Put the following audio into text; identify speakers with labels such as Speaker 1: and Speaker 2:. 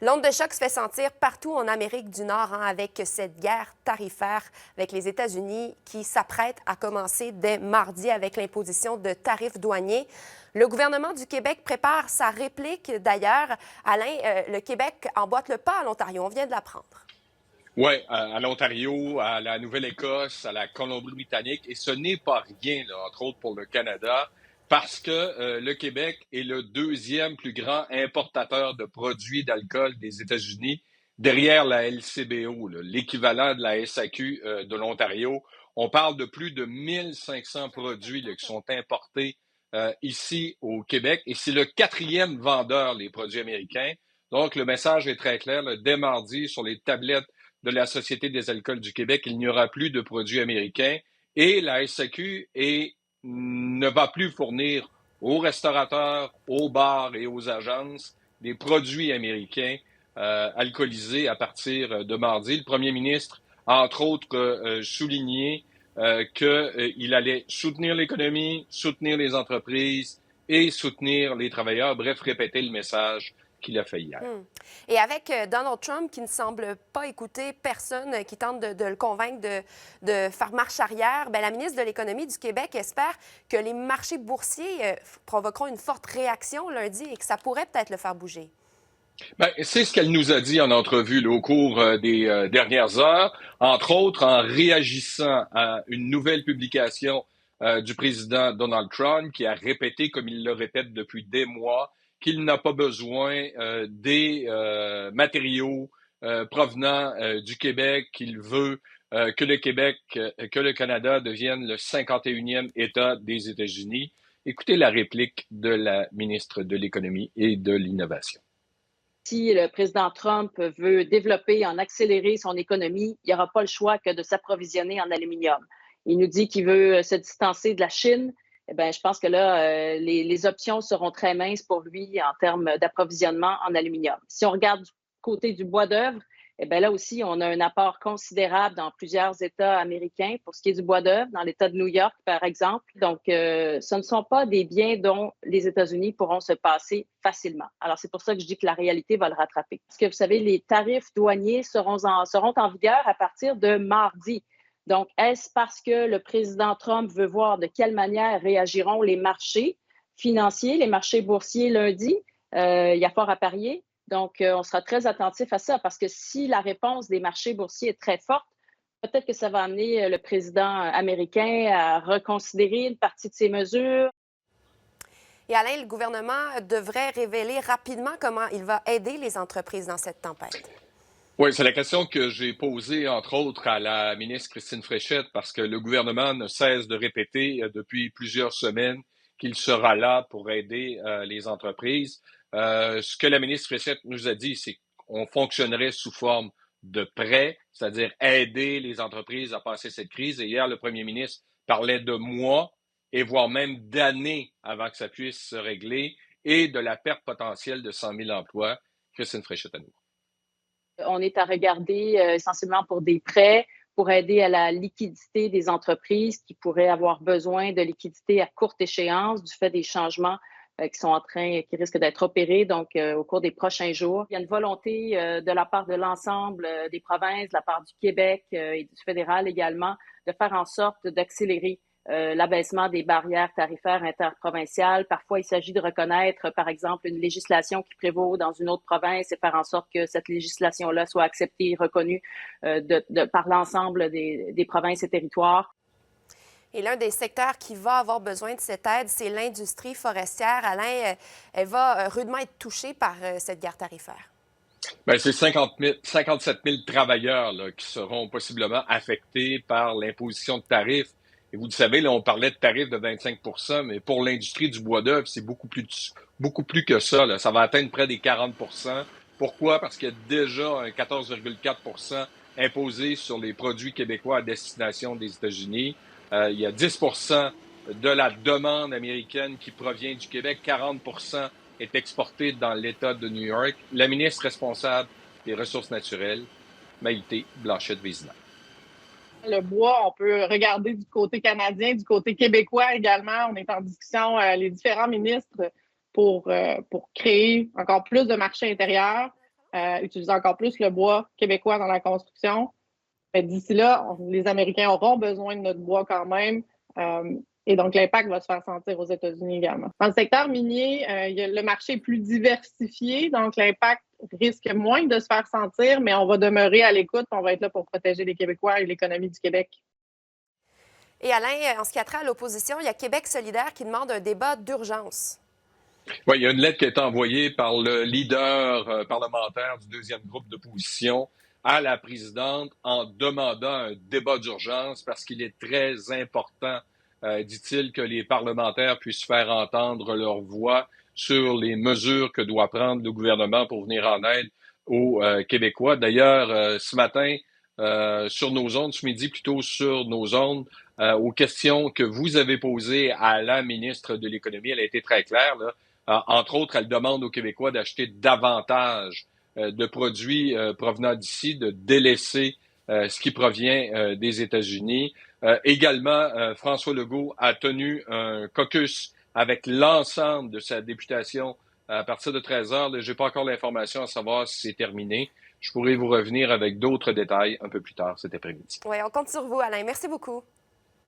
Speaker 1: L'onde de choc se fait sentir partout en Amérique du Nord avec cette guerre tarifaire avec les États-Unis qui s'apprête à commencer dès mardi avec l'imposition de tarifs douaniers. Le gouvernement du Québec prépare sa réplique d'ailleurs. Alain, le Québec emboîte le pas à l'Ontario, on vient de l'apprendre.
Speaker 2: Oui, à l'Ontario, à la Nouvelle-Écosse, à la Colombie-Britannique, et ce n'est pas rien, là, entre autres pour le Canada, parce que le Québec est le deuxième plus grand importateur de produits d'alcool des États-Unis, derrière la LCBO, là, l'équivalent de la SAQ de l'Ontario. On parle de plus de 1500 produits là, qui sont importés ici au Québec, et c'est le quatrième vendeur, les produits américains. Donc, le message est très clair, là, dès mardi, sur les tablettes de la Société des alcools du Québec, il n'y aura plus de produits américains et la SAQ ne va plus fournir aux restaurateurs, aux bars et aux agences des produits américains alcoolisés à partir de mardi. Le premier ministre a entre autres souligné qu'il allait soutenir l'économie, soutenir les entreprises et soutenir les travailleurs, bref, répéter le message qu'il a fait hier.
Speaker 1: Et avec Donald Trump qui ne semble pas écouter personne qui tente de le convaincre de faire marche arrière, bien, la ministre de l'Économie du Québec espère que les marchés boursiers provoqueront une forte réaction lundi et que ça pourrait peut-être le faire bouger.
Speaker 2: Ben, c'est ce qu'elle nous a dit en entrevue là, au cours des dernières heures, entre autres en réagissant à une nouvelle publication du président Donald Trump qui a répété, comme il le répète depuis des mois, qu'il n'a pas besoin des matériaux provenant du Québec, qu'il veut que le Québec, que le Canada devienne le 51e État des États-Unis. Écoutez la réplique de la ministre de l'Économie et de l'Innovation.
Speaker 3: Si le président Trump veut développer, en accélérer son économie, il n'y aura pas le choix que de s'approvisionner en aluminium. Il nous dit qu'il veut se distancer de la Chine. Eh bien, je pense que là, les options seront très minces pour lui en termes d'approvisionnement en aluminium. Si on regarde du côté du bois d'œuvre, eh bien là aussi, on a un apport considérable dans plusieurs États américains pour ce qui est du bois d'œuvre, dans l'État de New York, par exemple. Donc, ce ne sont pas des biens dont les États-Unis pourront se passer facilement. Alors, c'est pour ça que je dis que la réalité va le rattraper. Parce que, vous savez, les tarifs douaniers seront en vigueur à partir de mardi. Donc, est-ce parce que le président Trump veut voir de quelle manière réagiront les marchés financiers, les marchés boursiers lundi? Il y a fort à parier. Donc, on sera très attentif à ça parce que si la réponse des marchés boursiers est très forte, peut-être que ça va amener le président américain à reconsidérer une partie de ses mesures.
Speaker 1: Et Alain, le gouvernement devrait révéler rapidement comment il va aider les entreprises dans cette tempête.
Speaker 2: Oui, c'est la question que j'ai posée, entre autres, à la ministre Christine Fréchette, parce que le gouvernement ne cesse de répéter depuis plusieurs semaines qu'il sera là pour aider les entreprises. Ce que la ministre Fréchette nous a dit, c'est qu'on fonctionnerait sous forme de prêt, c'est-à-dire aider les entreprises à passer cette crise. Et hier, le premier ministre parlait de mois et voire même d'années avant que ça puisse se régler et de la perte potentielle de 100 000 emplois. Christine Fréchette à nous.
Speaker 3: On est à regarder essentiellement pour des prêts, pour aider à la liquidité des entreprises qui pourraient avoir besoin de liquidité à courte échéance du fait des changements qui risquent d'être opérés donc au cours des prochains jours. Il y a une volonté de la part de l'ensemble des provinces, de la part du Québec et du fédéral également, de faire en sorte d'accélérer l'abaissement des barrières tarifaires interprovinciales. Parfois, il s'agit de reconnaître, par exemple, une législation qui prévaut dans une autre province et faire en sorte que cette législation-là soit acceptée et reconnue par l'ensemble des provinces et territoires.
Speaker 1: Et l'un des secteurs qui va avoir besoin de cette aide, c'est l'industrie forestière. Alain, elle va rudement être touchée par cette guerre tarifaire.
Speaker 2: Bien, c'est 57 000 travailleurs là, qui seront possiblement affectés par l'imposition de tarifs. Et vous le savez, là, on parlait de tarifs de 25 mais pour l'industrie du bois d'œuvre, c'est beaucoup plus que ça. Là. Ça va atteindre près des 40. Pourquoi? Parce qu'il y a déjà un 14,4 imposé sur les produits québécois à destination des États-Unis. Il y a 10 de la demande américaine qui provient du Québec, 40 est exporté dans l'État de New York. La ministre responsable des Ressources naturelles, Maïté Blanchette-Vézina.
Speaker 4: Le bois, on peut regarder du côté canadien, du côté québécois également. On est en discussion, les différents ministres, pour créer encore plus de marchés intérieurs. utiliser encore plus le bois québécois dans la construction. D'ici là, les Américains auront besoin de notre bois quand même. Et donc, l'impact va se faire sentir aux États-Unis également. Dans le secteur minier, le marché est plus diversifié, donc l'impact risque moins de se faire sentir, mais on va demeurer à l'écoute, on va être là pour protéger les Québécois et l'économie du Québec.
Speaker 1: Et Alain, en ce qui a trait à l'opposition, il y a Québec solidaire qui demande un débat d'urgence.
Speaker 2: Oui, il y a une lettre qui a été envoyée par le leader parlementaire du deuxième groupe d'opposition à la présidente en demandant un débat d'urgence parce qu'il est très important, dit-il, que les parlementaires puissent faire entendre leur voix sur les mesures que doit prendre le gouvernement pour venir en aide aux Québécois. D'ailleurs, ce matin, sur nos ondes, ce midi plutôt sur nos ondes, aux questions que vous avez posées à la ministre de l'Économie, elle a été très claire, là. Entre autres, elle demande aux Québécois d'acheter davantage de produits provenant d'ici, de délaisser ce qui provient des États-Unis. Également, François Legault a tenu un caucus avec l'ensemble de sa députation à partir de 13 heures. Je n'ai pas encore l'information à savoir si c'est terminé. Je pourrai vous revenir avec d'autres détails un peu plus tard cet après-midi.
Speaker 1: Oui, on compte sur vous, Alain. Merci beaucoup.